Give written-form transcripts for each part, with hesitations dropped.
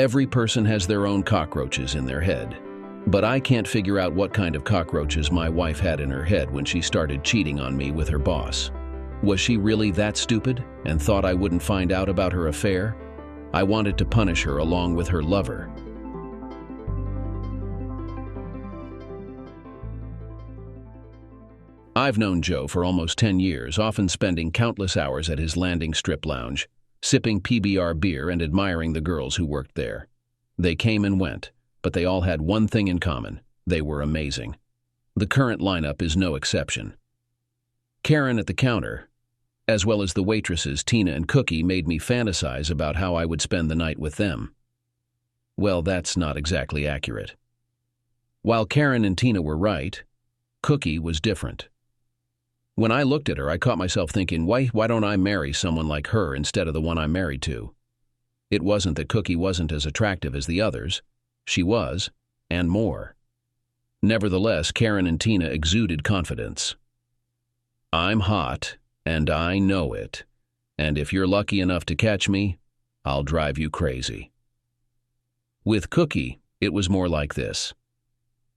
Every person has their own cockroaches in their head. But I can't figure out what kind of cockroaches my wife had in her head when she started cheating on me with her boss. Was she really that stupid and thought I wouldn't find out about her affair? I wanted to punish her along with her lover. I've known Joe for almost 10 years, often spending countless hours at his landing strip lounge, sipping PBR beer and admiring the girls who worked there. They came and went, but they all had one thing in common: they were amazing. The current lineup is no exception. Karen at the counter, as well as the waitresses Tina and Cookie, made me fantasize about how I would spend the night with them. Well, that's not exactly accurate. While Karen and Tina were right, Cookie was different. When I looked at her, I caught myself thinking, why don't I marry someone like her instead of the one I'm married to? It wasn't that Cookie wasn't as attractive as the others. She was, and more. Nevertheless, Karen and Tina exuded confidence. I'm hot, and I know it, and if you're lucky enough to catch me, I'll drive you crazy. With Cookie, it was more like this.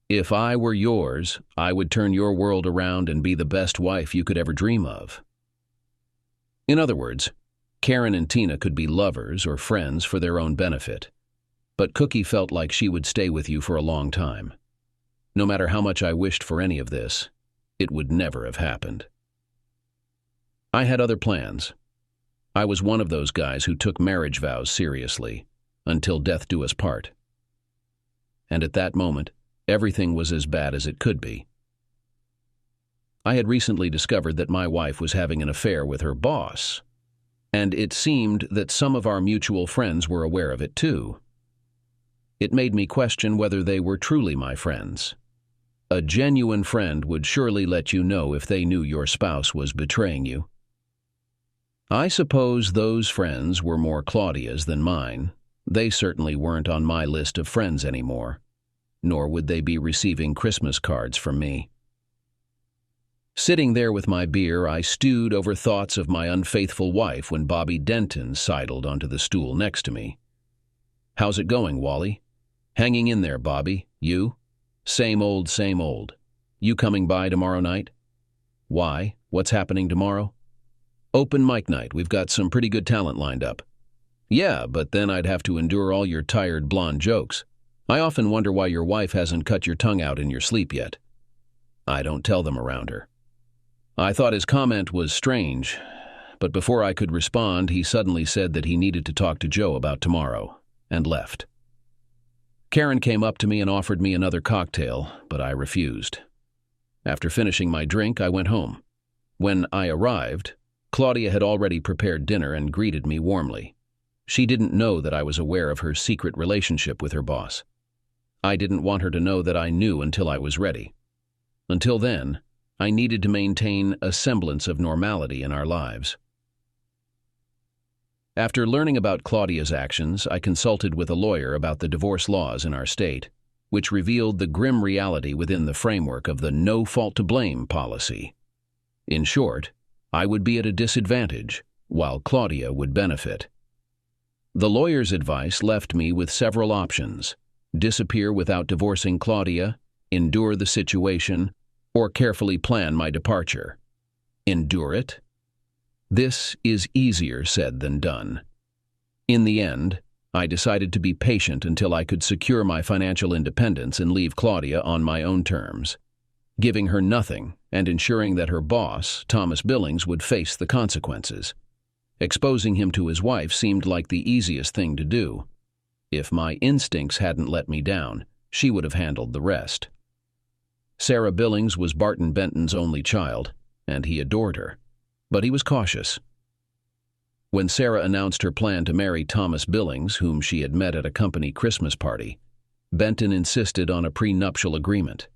If I were yours, I would turn your world around and be the best wife you could ever dream of. In other words, Karen and Tina could be lovers or friends for their own benefit, but Cookie felt like she would stay with you for a long time. No matter how much I wished for any of this, it would never have happened. I had other plans. I was one of those guys who took marriage vows seriously, until death do us part. And at that moment, everything was as bad as it could be. I had recently discovered that my wife was having an affair with her boss, and it seemed that some of our mutual friends were aware of it too. It made me question whether they were truly my friends. A genuine friend would surely let you know if they knew your spouse was betraying you. I suppose those friends were more Claudia's than mine. They certainly weren't on my list of friends anymore, nor would they be receiving Christmas cards from me. Sitting there with my beer, I stewed over thoughts of my unfaithful wife when Bobby Denton sidled onto the stool next to me. "How's it going, Wally?" "Hanging in there, Bobby. You?" Same old, same old. You coming by tomorrow night?" "Why? What's happening tomorrow?" "Open mic night. We've got some pretty good talent lined up." "Yeah, but then I'd have to endure all your tired blonde jokes. I often wonder why your wife hasn't cut your tongue out in your sleep yet." "I don't tell them around her." I thought his comment was strange, but before I could respond, he suddenly said that he needed to talk to Joe about tomorrow, and left. Karen came up to me and offered me another cocktail, but I refused. After finishing my drink, I went home. When I arrived, Claudia had already prepared dinner and greeted me warmly. She didn't know that I was aware of her secret relationship with her boss. I didn't want her to know that I knew until I was ready. Until then, I needed to maintain a semblance of normality in our lives. After learning about Claudia's actions, I consulted with a lawyer about the divorce laws in our state, which revealed the grim reality within the framework of the no fault to blame policy. In short, I would be at a disadvantage, while Claudia would benefit. The lawyer's advice left me with several options: disappear without divorcing Claudia, endure the situation, or carefully plan my departure. Endure it? This is easier said than done. In the end, I decided to be patient until I could secure my financial independence and leave Claudia on my own terms, giving her nothing and ensuring that her boss, Thomas Billings, would face the consequences. Exposing him to his wife seemed like the easiest thing to do. If my instincts hadn't let me down, she would have handled the rest. Sarah Billings was Barton Benton's only child, and he adored her, but he was cautious. When Sarah announced her plan to marry Thomas Billings, whom she had met at a company Christmas party, Benton insisted on a prenuptial agreement.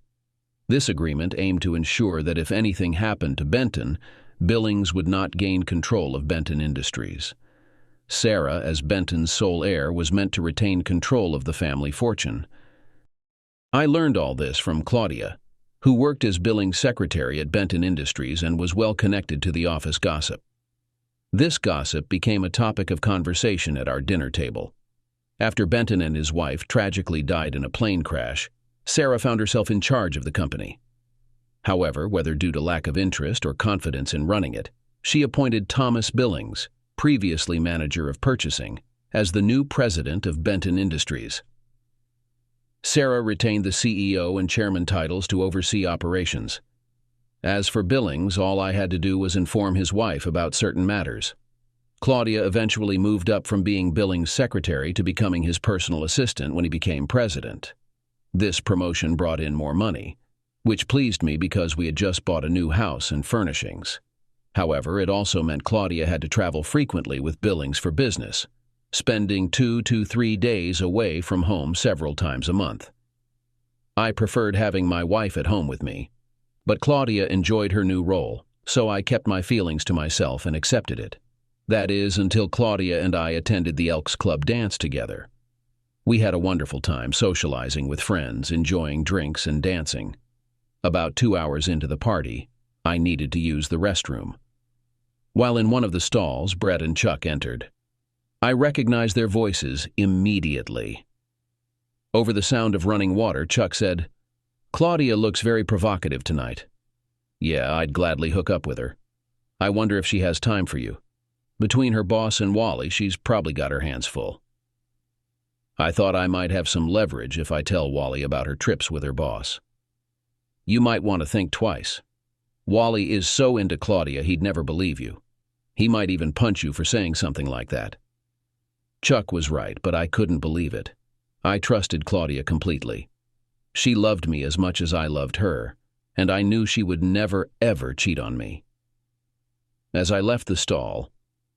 This agreement aimed to ensure that if anything happened to Benton, Billings would not gain control of Benton Industries. Sarah, as Benton's sole heir, was meant to retain control of the family fortune. I learned all this from Claudia, who worked as Billings' secretary at Benton Industries and was well connected to the office gossip. This gossip became a topic of conversation at our dinner table. After Benton and his wife tragically died in a plane crash, Sarah found herself in charge of the company. However, whether due to lack of interest or confidence in running it, she appointed Thomas Billings, previously manager of purchasing, as the new president of Benton Industries. Sarah retained the CEO and chairman titles to oversee operations. As for Billings, all I had to do was inform his wife about certain matters. Claudia eventually moved up from being Billings' secretary to becoming his personal assistant when he became president. This promotion brought in more money, which pleased me because we had just bought a new house and furnishings. However, it also meant Claudia had to travel frequently with Billings for business, spending 2 to 3 days away from home several times a month. I preferred having my wife at home with me, but Claudia enjoyed her new role, so I kept my feelings to myself and accepted it. That is, until Claudia and I attended the Elks Club dance together. We had a wonderful time socializing with friends, enjoying drinks and dancing. About 2 hours into the party, I needed to use the restroom. While in one of the stalls, Brett and Chuck entered. I recognized their voices immediately. Over the sound of running water, Chuck said, "Claudia looks very provocative tonight." "Yeah, I'd gladly hook up with her. I wonder if she has time for you. Between her boss and Wally, she's probably got her hands full." I thought I might have some leverage if I tell Wally about her trips with her boss. "You might want to think twice. Wally is so into Claudia he'd never believe you. He might even punch you for saying something like that." Chuck was right, but I couldn't believe it. I trusted Claudia completely. She loved me as much as I loved her, and I knew she would never, ever cheat on me. As I left the stall,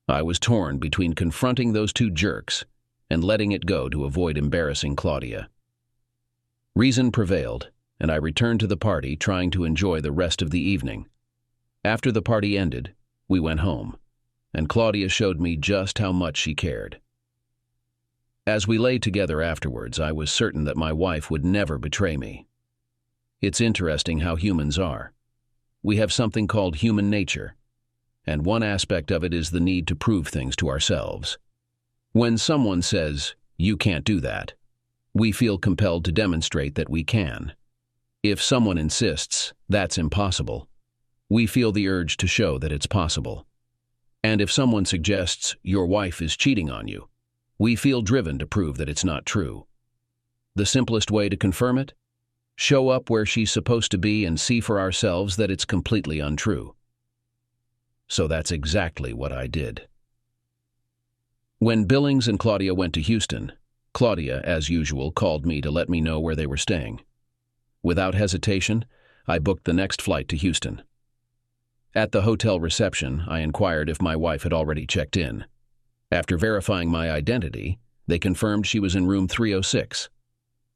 I was torn between confronting those two jerks and letting it go to avoid embarrassing Claudia. Reason prevailed, and I returned to the party, trying to enjoy the rest of the evening. After the party ended, we went home, and Claudia showed me just how much she cared. As we lay together afterwards, I was certain that my wife would never betray me. It's interesting how humans are. We have something called human nature, and one aspect of it is the need to prove things to ourselves. When someone says, "You can't do that," we feel compelled to demonstrate that we can. If someone insists, "That's impossible," we feel the urge to show that it's possible. And if someone suggests, "Your wife is cheating on you," we feel driven to prove that it's not true. The simplest way to confirm it? Show up where she's supposed to be and see for ourselves that it's completely untrue. So that's exactly what I did. When Billings and Claudia went to Houston, Claudia, as usual, called me to let me know where they were staying. Without hesitation, I booked the next flight to Houston. At the hotel reception, I inquired if my wife had already checked in. After verifying my identity, they confirmed she was in room 306.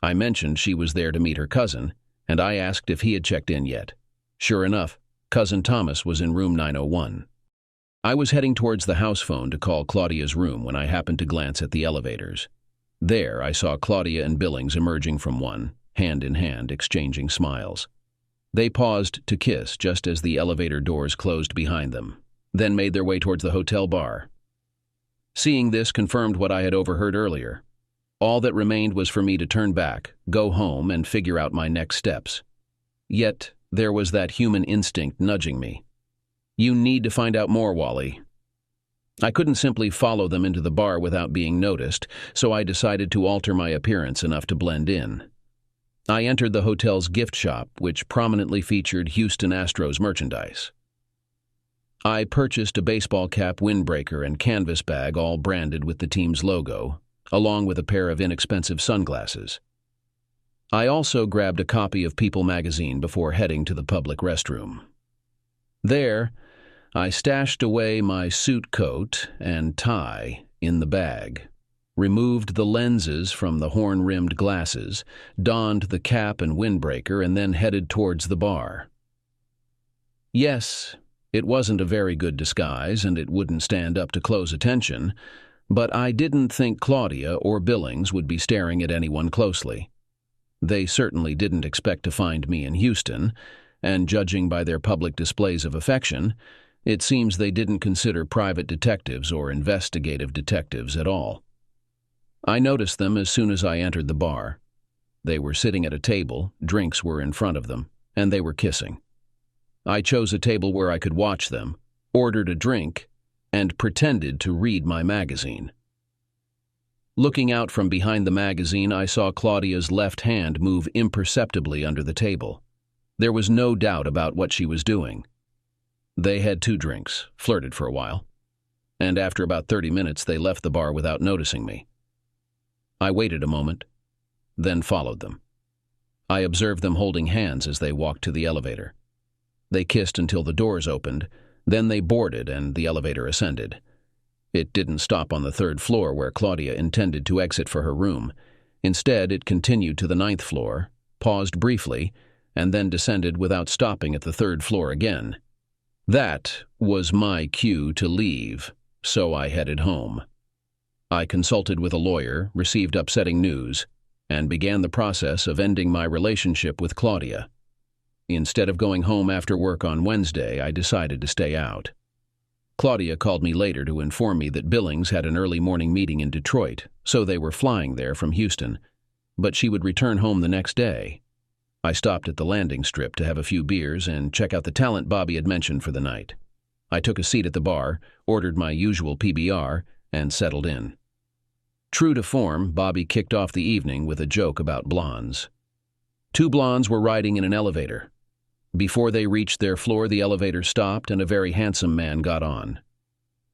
I mentioned she was there to meet her cousin, and I asked if he had checked in yet. Sure enough, Cousin Thomas was in room 901. I was heading towards the house phone to call Claudia's room when I happened to glance at the elevators. There, I saw Claudia and Billings emerging from one, hand in hand, exchanging smiles. They paused to kiss just as the elevator doors closed behind them, then made their way towards the hotel bar. Seeing this confirmed what I had overheard earlier. All that remained was for me to turn back, go home, and figure out my next steps. Yet, there was that human instinct nudging me. "You need to find out more, Wally." I couldn't simply follow them into the bar without being noticed, so I decided to alter my appearance enough to blend in. I entered the hotel's gift shop, which prominently featured Houston Astros merchandise. I purchased a baseball cap, windbreaker, and canvas bag, all branded with the team's logo, along with a pair of inexpensive sunglasses. I also grabbed a copy of People magazine before heading to the public restroom. There, I stashed away my suit coat and tie in the bag, removed the lenses from the horn-rimmed glasses, donned the cap and windbreaker, and then headed towards the bar. Yes, it wasn't a very good disguise, and it wouldn't stand up to close attention, but I didn't think Claudia or Billings would be staring at anyone closely. They certainly didn't expect to find me in Houston, and judging by their public displays of affection, it seems they didn't consider private detectives or investigative detectives at all. I noticed them as soon as I entered the bar. They were sitting at a table, drinks were in front of them, and they were kissing. I chose a table where I could watch them, ordered a drink, and pretended to read my magazine. Looking out from behind the magazine, I saw Claudia's left hand move imperceptibly under the table. There was no doubt about what she was doing. They had 2 drinks, flirted for a while, and after about 30 minutes they left the bar without noticing me. I waited a moment, then followed them. I observed them holding hands as they walked to the elevator. They kissed until the doors opened, then they boarded and the elevator ascended. It didn't stop on the 3rd floor where Claudia intended to exit for her room. Instead, it continued to the 9th floor, paused briefly, and then descended without stopping at the 3rd floor again. That was my cue to leave, so I headed home. I consulted with a lawyer, received upsetting news, and began the process of ending my relationship with Claudia. Instead of going home after work on Wednesday, I decided to stay out. Claudia called me later to inform me that Billings had an early morning meeting in Detroit, so they were flying there from Houston, but she would return home the next day. I stopped at the landing strip to have a few beers and check out the talent Bobby had mentioned for the night. I took a seat at the bar, ordered my usual PBR, and settled in. True to form, Bobby kicked off the evening with a joke about blondes. 2 blondes were riding in an elevator. Before they reached their floor, the elevator stopped and a very handsome man got on.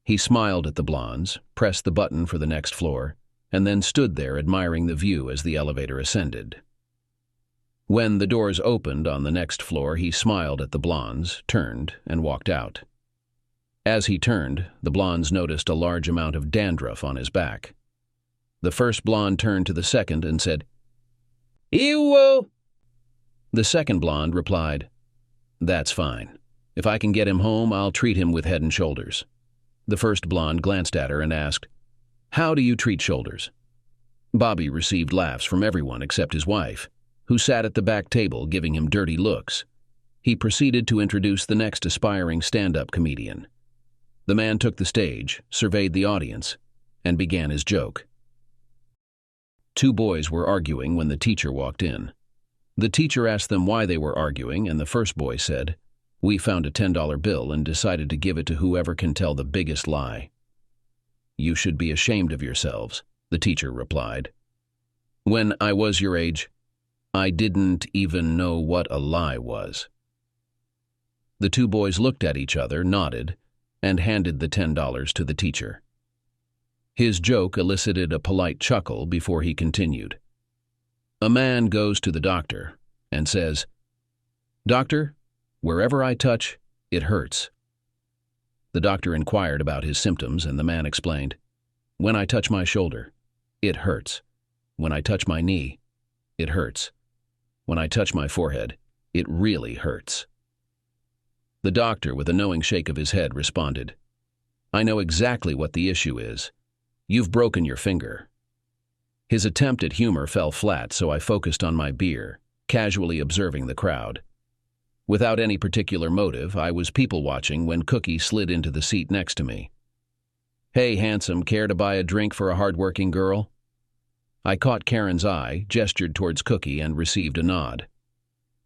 He smiled at the blondes, pressed the button for the next floor, and then stood there admiring the view as the elevator ascended. When the doors opened on the next floor, he smiled at the blondes, turned, and walked out. As he turned, the blondes noticed a large amount of dandruff on his back. The first blonde turned to the second and said, "Ew!" The second blonde replied, "That's fine. If I can get him home, I'll treat him with Head and Shoulders." The first blonde glanced at her and asked, "How do you treat shoulders?" Bobby received laughs from everyone except his wife, who sat at the back table giving him dirty looks. He proceeded to introduce the next aspiring stand-up comedian. The man took the stage, surveyed the audience, and began his joke. 2 boys were arguing when the teacher walked in. The teacher asked them why they were arguing, and the first boy said, "We found a $10 bill and decided to give it to whoever can tell the biggest lie." "You should be ashamed of yourselves," the teacher replied. "When I was your age, I didn't even know what a lie was." The 2 boys looked at each other, nodded, and handed the $10 to the teacher. His joke elicited a polite chuckle before he continued. A man goes to the doctor and says, "Doctor, wherever I touch, it hurts." The doctor inquired about his symptoms, and the man explained, "When I touch my shoulder, it hurts. When I touch my knee, it hurts. When I touch my forehead, it really hurts." The doctor, with a knowing shake of his head, responded, "I know exactly what the issue is. You've broken your finger." His attempt at humor fell flat, so I focused on my beer, casually observing the crowd. Without any particular motive, I was people-watching when Cookie slid into the seat next to me. "Hey, handsome, care to buy a drink for a hard-working girl?" I caught Karen's eye, gestured towards Cookie, and received a nod.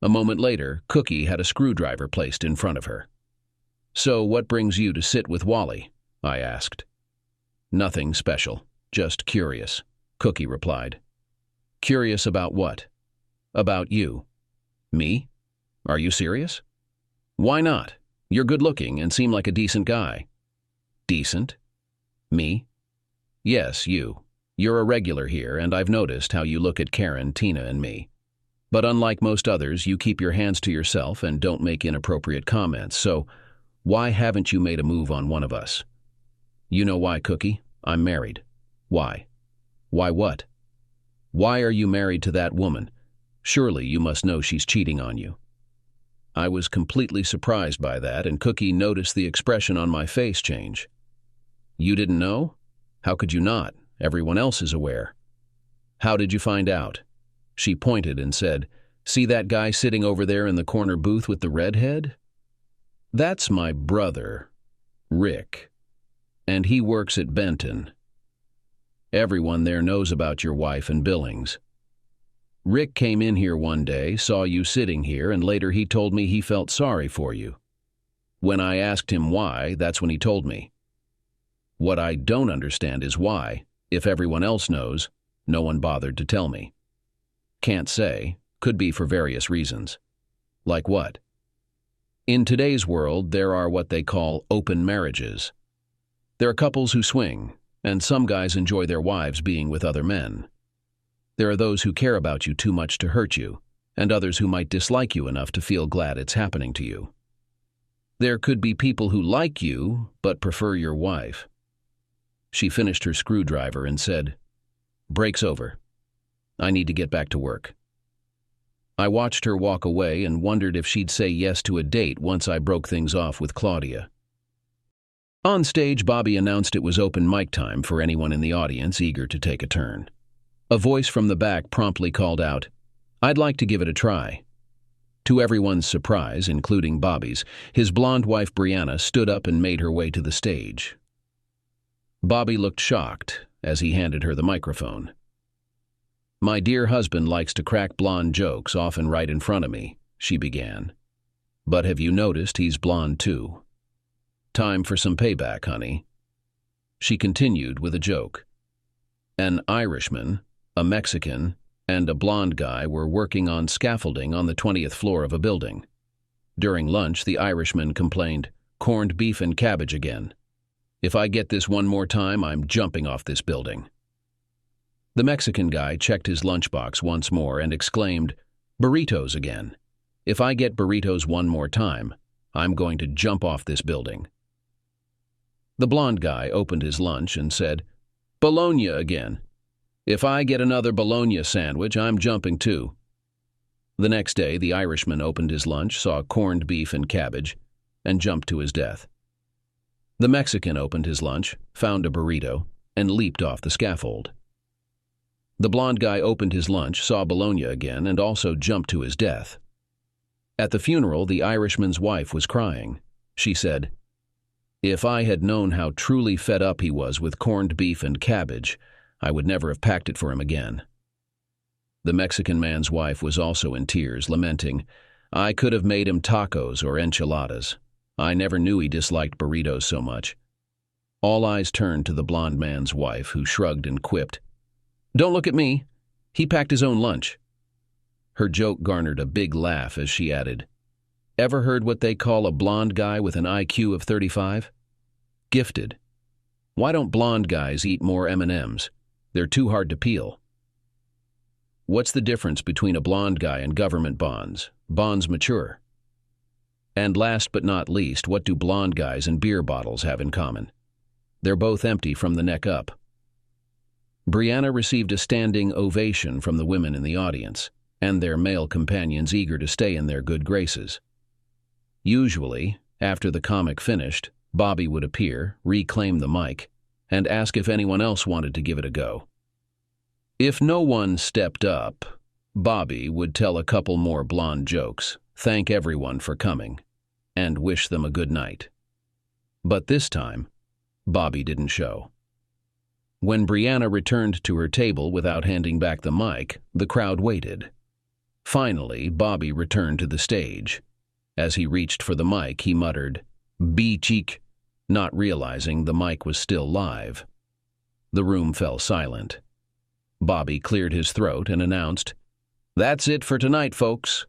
A moment later, Cookie had a screwdriver placed in front of her. "So what brings you to sit with Wally?" I asked. "Nothing special, just curious," Cookie replied. "Curious about what?" "About you." "Me? Are you serious?" "Why not? You're good-looking and seem like a decent guy." "Decent? Me?" "Yes, you. You're a regular here, and I've noticed how you look at Karen, Tina, and me. But unlike most others, you keep your hands to yourself and don't make inappropriate comments, so why haven't you made a move on one of us?" "You know why, Cookie? I'm married." "Why?" "Why what?" "Why are you married to that woman? Surely you must know she's cheating on you." I was completely surprised by that, and Cookie noticed the expression on my face change. "You didn't know? How could you not? Everyone else is aware." "How did you find out?" She pointed and said, "See that guy sitting over there in the corner booth with the redhead? That's my brother, Rick, and he works at Benton. Everyone there knows about your wife and Billings. Rick came in here one day, saw you sitting here, and later he told me he felt sorry for you. When I asked him why, that's when he told me. What I don't understand is why, if everyone else knows, no one bothered to tell me. Can't say, could be for various reasons. Like what? In today's world, there are what they call open marriages. There are couples who swing, and some guys enjoy their wives being with other men. There are those who care about you too much to hurt you, and others who might dislike you enough to feel glad it's happening to you. There could be people who like you, but prefer your wife. She finished her screwdriver and said, "Break's over. I need to get back to work." I watched her walk away and wondered if she'd say yes to a date once I broke things off with Claudia. On stage, Bobby announced it was open mic time for anyone in the audience eager to take a turn. A voice from the back promptly called out, "I'd like to give it a try." To everyone's surprise, including Bobby's, his blonde wife Brianna stood up and made her way to the stage. Bobby looked shocked as he handed her the microphone. "My dear husband likes to crack blonde jokes, often right in front of me," she began. "But have you noticed he's blonde too? Time for some payback, honey." She continued with a joke. An Irishman, a Mexican, and a blonde guy were working on scaffolding on the 20th floor of a building. During lunch, the Irishman complained, "Corned beef and cabbage again. If I get this one more time, I'm jumping off this building." The Mexican guy checked his lunchbox once more and exclaimed, "Burritos again. If I get burritos one more time, I'm going to jump off this building." The blonde guy opened his lunch and said, "Bologna again. If I get another bologna sandwich, I'm jumping too." The next day, the Irishman opened his lunch, saw corned beef and cabbage, and jumped to his death. The Mexican opened his lunch, found a burrito, and leaped off the scaffold. The blonde guy opened his lunch, saw bologna again, and also jumped to his death. At the funeral, the Irishman's wife was crying. She said, "If I had known how truly fed up he was with corned beef and cabbage, I would never have packed it for him again." The Mexican man's wife was also in tears, lamenting, "I could have made him tacos or enchiladas. I never knew he disliked burritos so much." All eyes turned to the blonde man's wife, who shrugged and quipped, "Don't look at me. He packed his own lunch." Her joke garnered a big laugh as she added, "Ever heard what they call a blonde guy with an IQ of 35? Gifted. Why don't blonde guys eat more M&Ms? They're too hard to peel." What's the difference between a blonde guy and government bonds? Bonds mature. And last but not least, what do blonde guys and beer bottles have in common? They're both empty from the neck up. Brianna received a standing ovation from the women in the audience, and their male companions eager to stay in their good graces. Usually, after the comic finished, Bobby would appear, reclaim the mic, and ask if anyone else wanted to give it a go. If no one stepped up, Bobby would tell a couple more blonde jokes, thank everyone for coming, and wish them a good night. But this time, Bobby didn't show. When Brianna returned to her table without handing back the mic, the crowd waited. Finally, Bobby returned to the stage. As he reached for the mic, he muttered, "Beachik," not realizing the mic was still live. The room fell silent. Bobby cleared his throat and announced, "That's it for tonight, folks."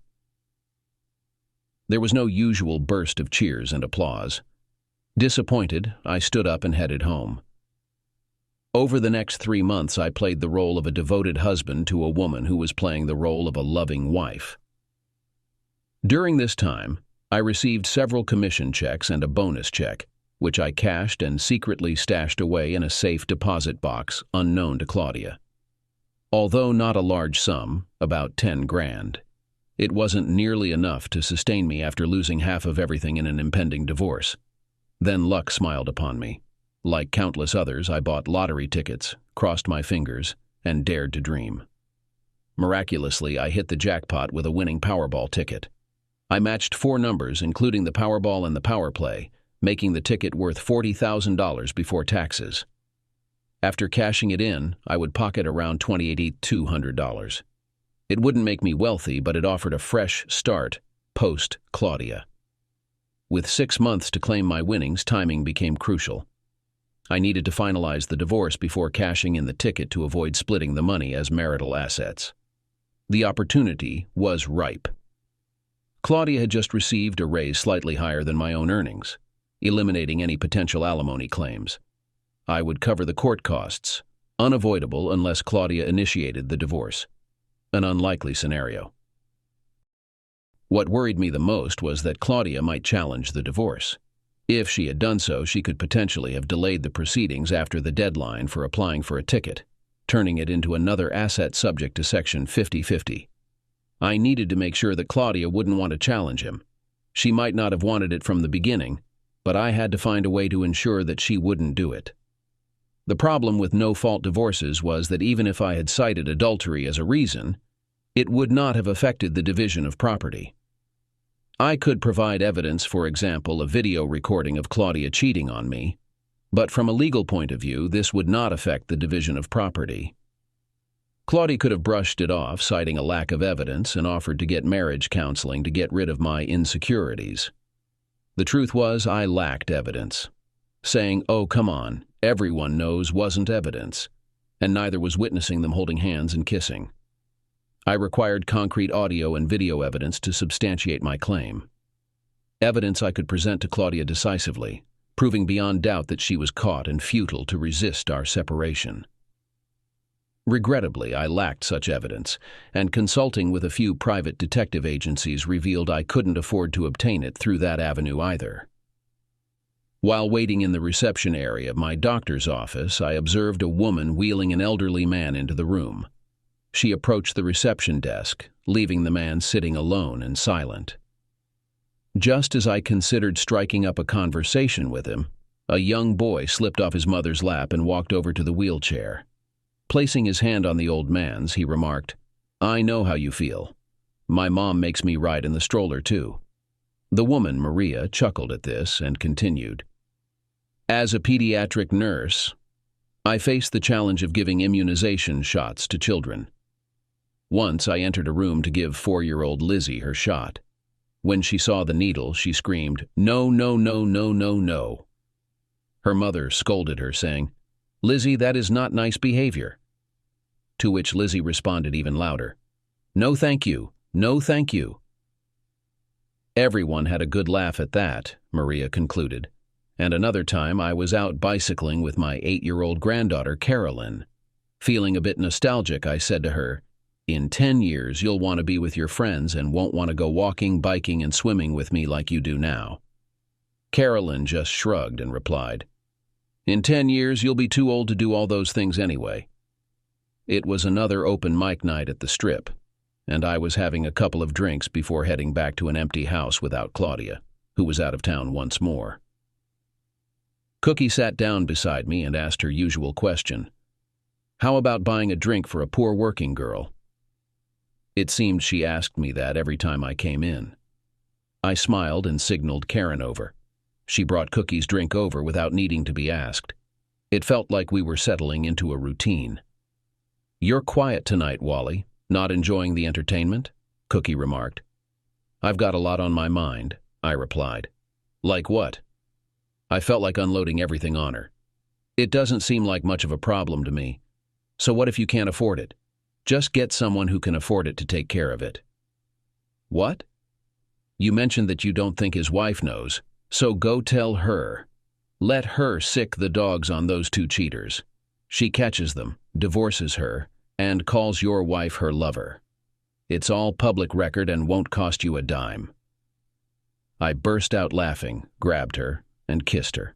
There was no usual burst of cheers and applause. Disappointed, I stood up and headed home. Over the next 3 months, I played the role of a devoted husband to a woman who was playing the role of a loving wife. During this time, I received several commission checks and a bonus check, which I cashed and secretly stashed away in a safe deposit box unknown to Claudia. Although not a large sum, about 10 grand, it wasn't nearly enough to sustain me after losing half of everything in an impending divorce. Then luck smiled upon me. Like countless others, I bought lottery tickets, crossed my fingers, and dared to dream. Miraculously, I hit the jackpot with a winning Powerball ticket. I matched 4 numbers, including the Powerball and the Power Play, making the ticket worth $40,000 before taxes. After cashing it in, I would pocket around $2,200. It wouldn't make me wealthy, but it offered a fresh start post-Claudia. With 6 months to claim my winnings, timing became crucial. I needed to finalize the divorce before cashing in the ticket to avoid splitting the money as marital assets. The opportunity was ripe. Claudia had just received a raise slightly higher than my own earnings, eliminating any potential alimony claims. I would cover the court costs, unavoidable unless Claudia initiated the divorce. An unlikely scenario. What worried me the most was that Claudia might challenge the divorce. If she had done so, she could potentially have delayed the proceedings after the deadline for applying for a ticket, turning it into another asset subject to Section 50/50. I needed to make sure that Claudia wouldn't want to challenge him. She might not have wanted it from the beginning, but I had to find a way to ensure that she wouldn't do it. The problem with no-fault divorces was that even if I had cited adultery as a reason, it would not have affected the division of property. I could provide evidence, for example, a video recording of Claudia cheating on me, but from a legal point of view, this would not affect the division of property. Claudia could have brushed it off, citing a lack of evidence, and offered to get marriage counseling to get rid of my insecurities. The truth was, I lacked evidence. Saying, "Oh, come on, everyone knows," wasn't evidence, and neither was witnessing them holding hands and kissing. I required concrete audio and video evidence to substantiate my claim. Evidence I could present to Claudia decisively, proving beyond doubt that she was caught and futile to resist our separation. Regrettably, I lacked such evidence, and consulting with a few private detective agencies revealed I couldn't afford to obtain it through that avenue either. While waiting in the reception area of my doctor's office, I observed a woman wheeling an elderly man into the room. She approached the reception desk, leaving the man sitting alone and silent. Just as I considered striking up a conversation with him, a young boy slipped off his mother's lap and walked over to the wheelchair. Placing his hand on the old man's, he remarked, "I know how you feel. My mom makes me ride in the stroller too." The woman, Maria, chuckled at this and continued, "As a pediatric nurse, I faced the challenge of giving immunization shots to children. Once I entered a room to give 4-year-old Lizzie her shot. When she saw the needle, she screamed, 'No, no, no, no, no, no.' Her mother scolded her, saying, 'Lizzie, that is not nice behavior.' To which Lizzie responded even louder, 'No, thank you. No, thank you.' Everyone had a good laugh at that," Maria concluded. "And another time I was out bicycling with my 8-year-old granddaughter, Carolyn. Feeling a bit nostalgic, I said to her, 'In 10 years you'll want to be with your friends and won't want to go walking, biking, and swimming with me like you do now.' Carolyn just shrugged and replied, 'In 10 years you'll be too old to do all those things anyway.' It was another open mic night at the Strip, and I was having a couple of drinks before heading back to an empty house without Claudia, who was out of town once more. Cookie sat down beside me and asked her usual question. "How about buying a drink for a poor working girl?" It seemed she asked me that every time I came in. I smiled and signaled Karen over. She brought Cookie's drink over without needing to be asked. It felt like we were settling into a routine. "You're quiet tonight, Wally. Not enjoying the entertainment?" Cookie remarked. "I've got a lot on my mind," I replied. "Like what?" I felt like unloading everything on her. "It doesn't seem like much of a problem to me. So what if you can't afford it? Just get someone who can afford it to take care of it." "What?" "You mentioned that you don't think his wife knows, so go tell her. Let her sick the dogs on those 2 cheaters. She catches them, divorces her, and calls your wife her lover. It's all public record and won't cost you a dime." I burst out laughing, grabbed her, and kissed her.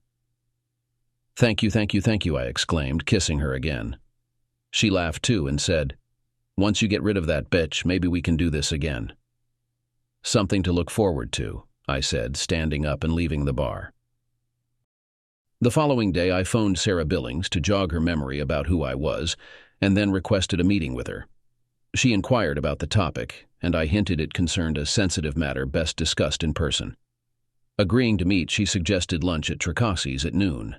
"Thank you, thank you, thank you," I exclaimed, kissing her again. She laughed too and said, "Once you get rid of that bitch, maybe we can do this again." "Something to look forward to," I said, standing up and leaving the bar. The following day, I phoned Sarah Billings to jog her memory about who I was, and then requested a meeting with her. She inquired about the topic, and I hinted it concerned a sensitive matter best discussed in person. Agreeing to meet, she suggested lunch at Tricasi's at noon.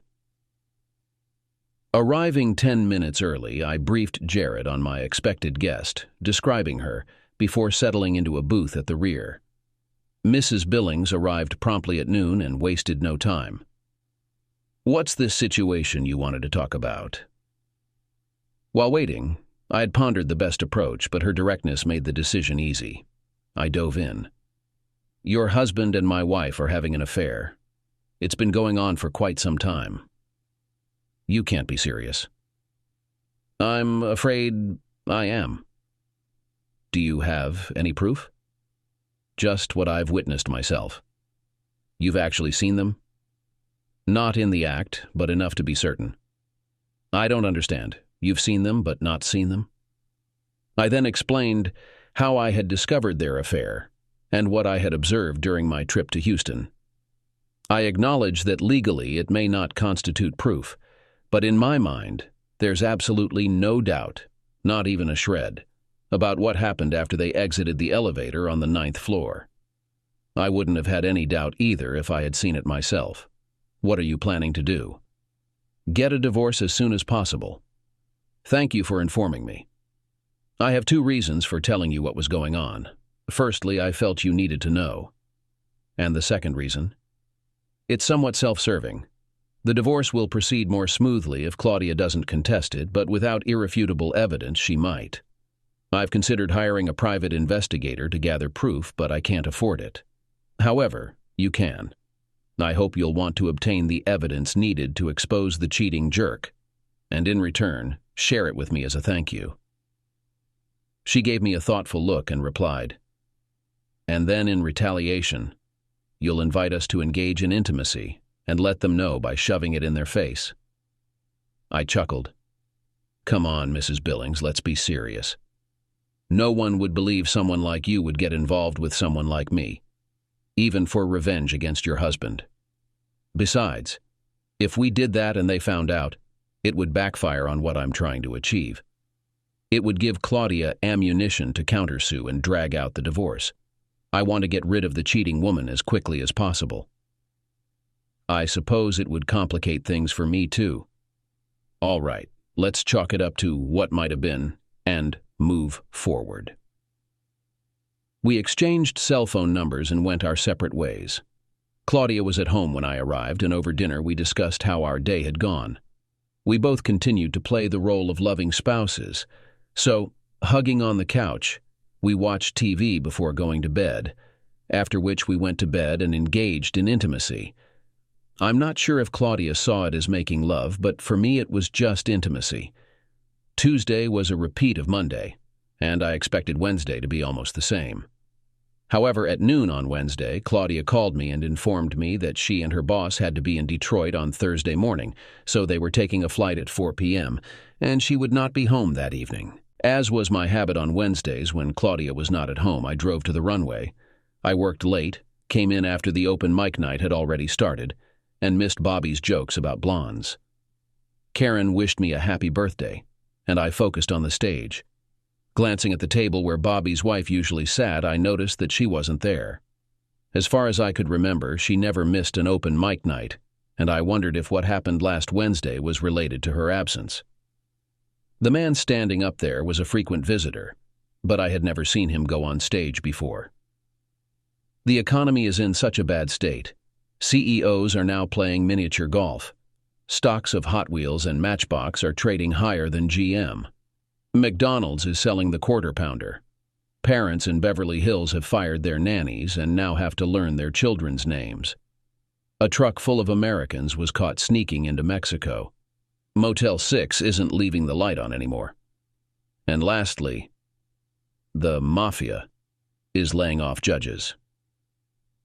Arriving 10 minutes early, I briefed Jared on my expected guest, describing her, before settling into a booth at the rear. Mrs. Billings arrived promptly at noon and wasted no time. "What's this situation you wanted to talk about?" While waiting, I had pondered the best approach, but her directness made the decision easy. I dove in. "Your husband and my wife are having an affair. It's been going on for quite some time." "You can't be serious." "I'm afraid I am." "Do you have any proof?" "Just what I've witnessed myself." "You've actually seen them?" "Not in the act, but enough to be certain." "I don't understand. You've seen them, but not seen them?" I then explained how I had discovered their affair and what I had observed during my trip to Houston. I acknowledge that legally it may not constitute proof, but in my mind, there's absolutely no doubt, not even a shred, about what happened after they exited the elevator on the 9th floor. I wouldn't have had any doubt either if I had seen it myself. What are you planning to do? Get a divorce as soon as possible. Thank you for informing me. I have 2 reasons for telling you what was going on. Firstly, I felt you needed to know. And the second reason? It's somewhat self-serving. The divorce will proceed more smoothly if Claudia doesn't contest it, but without irrefutable evidence, she might. I've considered hiring a private investigator to gather proof, but I can't afford it. However, you can. I hope you'll want to obtain the evidence needed to expose the cheating jerk, and in return, share it with me as a thank you. She gave me a thoughtful look and replied, "And then in retaliation, you'll invite us to engage in intimacy and let them know by shoving it in their face." I chuckled. "Come on, Mrs. Billings, let's be serious. No one would believe someone like you would get involved with someone like me, even for revenge against your husband. Besides, if we did that and they found out, it would backfire on what I'm trying to achieve. It would give Claudia ammunition to countersue and drag out the divorce. I want to get rid of the cheating woman as quickly as possible." "I suppose it would complicate things for me too." "All right, let's chalk it up to what might have been and move forward." We exchanged cell phone numbers and went our separate ways. Claudia was at home when I arrived, and over dinner we discussed how our day had gone. We both continued to play the role of loving spouses, so, hugging on the couch, we watched TV before going to bed, after which we went to bed and engaged in intimacy. I'm not sure if Claudia saw it as making love, but for me it was just intimacy. Tuesday was a repeat of Monday, and I expected Wednesday to be almost the same. However, at noon on Wednesday, Claudia called me and informed me that she and her boss had to be in Detroit on Thursday morning, so they were taking a flight at 4 p.m., and she would not be home that evening. As was my habit on Wednesdays when Claudia was not at home, I drove to the runway. I worked late, came in after the open mic night had already started, and missed Bobby's jokes about blondes. Karen wished me a happy birthday, and I focused on the stage. Glancing at the table where Bobby's wife usually sat, I noticed that she wasn't there. As far as I could remember, she never missed an open mic night, and I wondered if what happened last Wednesday was related to her absence. The man standing up there was a frequent visitor, but I had never seen him go on stage before. The economy is in such a bad state. CEOs are now playing miniature golf. Stocks of Hot Wheels and Matchbox are trading higher than GM. McDonald's is selling the Quarter Pounder. Parents in Beverly Hills have fired their nannies and now have to learn their children's names. A truck full of Americans was caught sneaking into Mexico. Motel 6 isn't leaving the light on anymore. And lastly, the mafia is laying off judges.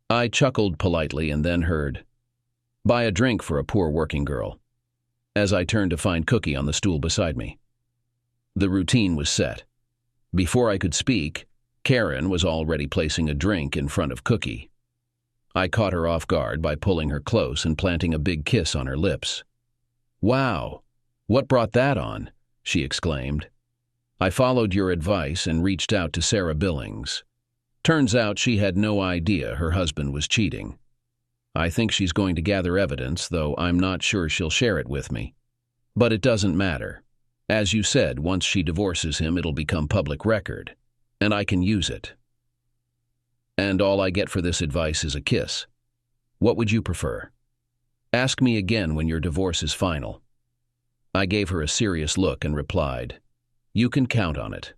I chuckled politely and then heard, "Buy a drink for a poor working girl," as I turned to find Cookie on the stool beside me. The routine was set. Before I could speak, Karen was already placing a drink in front of Cookie. I caught her off guard by pulling her close and planting a big kiss on her lips. "Wow, what brought that on?" she exclaimed. "I followed your advice and reached out to Sarah Billings. Turns out she had no idea her husband was cheating. I think she's going to gather evidence, though I'm not sure she'll share it with me. But it doesn't matter. As you said, once she divorces him, it'll become public record, and I can use it. And all I get for this advice is a kiss. What would you prefer? Ask me again when your divorce is final." I gave her a serious look and replied, "You can count on it."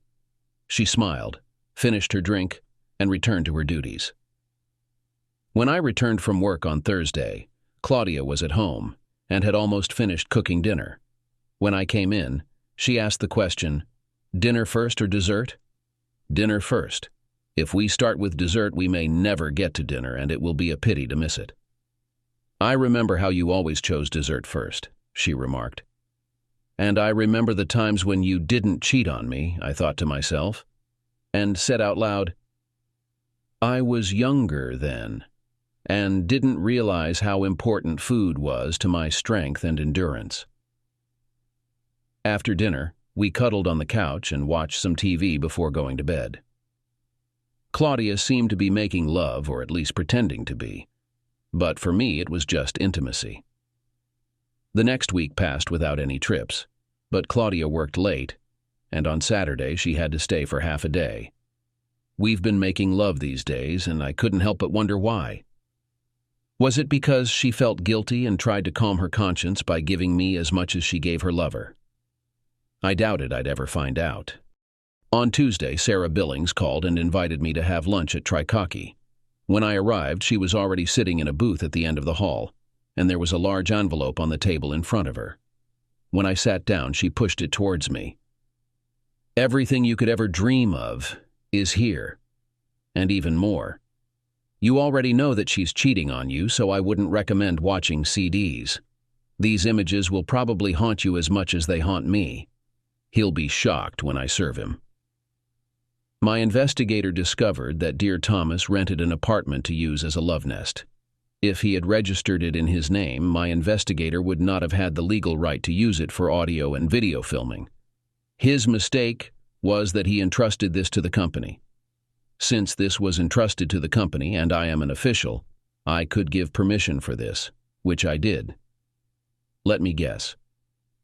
She smiled, finished her drink, and returned to her duties. When I returned from work on Thursday, Claudia was at home and had almost finished cooking dinner. When I came in, she asked the question, "Dinner first or dessert?" "Dinner first. If we start with dessert, we may never get to dinner, and it will be a pity to miss it." "I remember how you always chose dessert first," she remarked. "And I remember the times when you didn't cheat on me," I thought to myself, and said out loud, "I was younger then, and didn't realize how important food was to my strength and endurance." After dinner, we cuddled on the couch and watched some TV before going to bed. Claudia seemed to be making love, or at least pretending to be, but for me it was just intimacy. The next week passed without any trips, but Claudia worked late, and on Saturday she had to stay for half a day. We've been making love these days, and I couldn't help but wonder why. Was it because she felt guilty and tried to calm her conscience by giving me as much as she gave her lover? I doubted I'd ever find out. On Tuesday, Sarah Billings called and invited me to have lunch at Trikaki. When I arrived, she was already sitting in a booth at the end of the hall, and there was a large envelope on the table in front of her. When I sat down, she pushed it towards me. "Everything you could ever dream of is here, and even more. You already know that she's cheating on you, so I wouldn't recommend watching CDs. These images will probably haunt you as much as they haunt me. He'll be shocked when I serve him." My investigator discovered that dear Thomas rented an apartment to use as a love nest. If he had registered it in his name, my investigator would not have had the legal right to use it for audio and video filming. His mistake was that he entrusted this to the company. Since this was entrusted to the company and I am an official, I could give permission for this, which I did. Let me guess.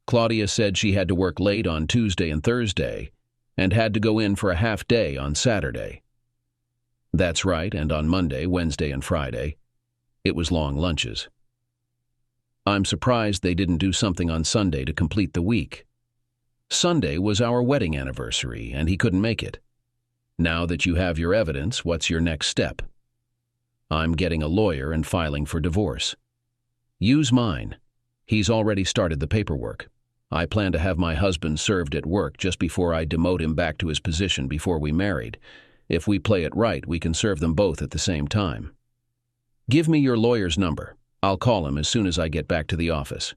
Claudia said she had to work late on Tuesday and Thursday, and had to go in for a half day on Saturday. That's right, and on Monday, Wednesday, and Friday, it was long lunches. I'm surprised they didn't do something on Sunday to complete the week. Sunday was our wedding anniversary, and he couldn't make it. Now that you have your evidence, what's your next step? I'm getting a lawyer and filing for divorce. Use mine. He's already started the paperwork. I plan to have my husband served at work just before I demote him back to his position before we married. If we play it right, we can serve them both at the same time. Give me your lawyer's number. I'll call him as soon as I get back to the office.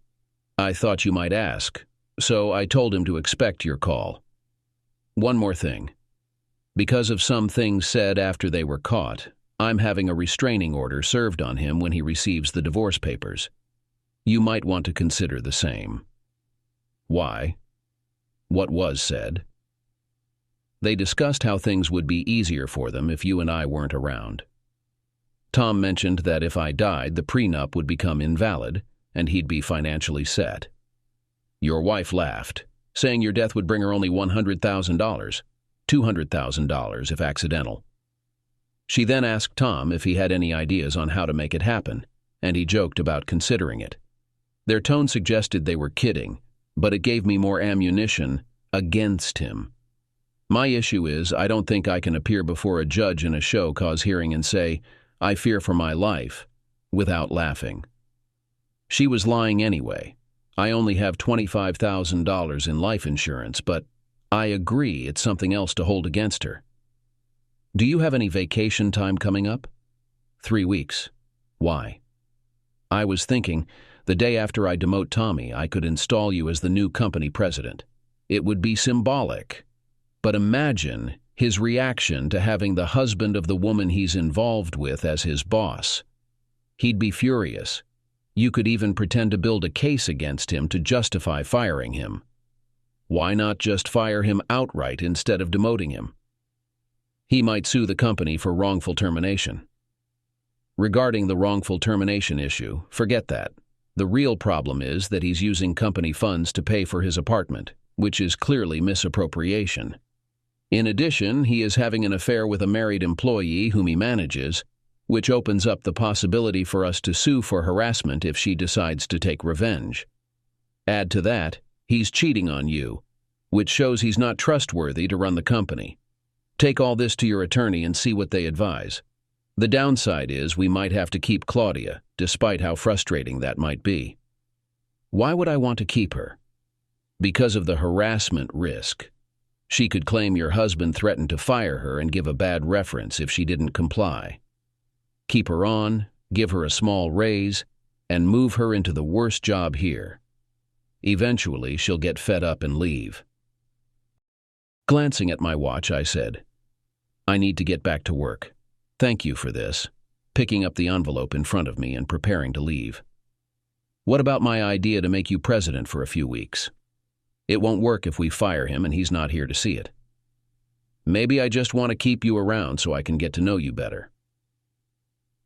I thought you might ask, so I told him to expect your call. One more thing. Because of some things said after they were caught, I'm having a restraining order served on him when he receives the divorce papers. You might want to consider the same. Why? What was said? They discussed how things would be easier for them if you and I weren't around. Tom mentioned that if I died, the prenup would become invalid, and he'd be financially set. Your wife laughed, saying your death would bring her only $100,000, $200,000 if accidental. She then asked Tom if he had any ideas on how to make it happen, and he joked about considering it. Their tone suggested they were kidding, but it gave me more ammunition against him. My issue is, I don't think I can appear before a judge in a show cause hearing and say, "I fear for my life," without laughing. She was lying anyway. I only have $25,000 in life insurance, but I agree it's something else to hold against her. Do you have any vacation time coming up? 3 weeks. Why? I was thinking, the day after I demote Tommy, I could install you as the new company president. It would be symbolic. But imagine his reaction to having the husband of the woman he's involved with as his boss. He'd be furious. You could even pretend to build a case against him to justify firing him. Why not just fire him outright instead of demoting him? He might sue the company for wrongful termination. Regarding the wrongful termination issue, forget that. The real problem is that he's using company funds to pay for his apartment, which is clearly misappropriation. In addition, he is having an affair with a married employee whom he manages, which opens up the possibility for us to sue for harassment if she decides to take revenge. Add to that, he's cheating on you, which shows he's not trustworthy to run the company. Take all this to your attorney and see what they advise. The downside is we might have to keep Claudia, despite how frustrating that might be. Why would I want to keep her? Because of the harassment risk. She could claim your husband threatened to fire her and give a bad reference if she didn't comply. Keep her on, give her a small raise, and move her into the worst job here. Eventually, she'll get fed up and leave. Glancing at my watch, I said, I need to get back to work. Thank you for this, picking up the envelope in front of me and preparing to leave. What about my idea to make you president for a few weeks? It won't work if we fire him and he's not here to see it. Maybe I just want to keep you around so I can get to know you better.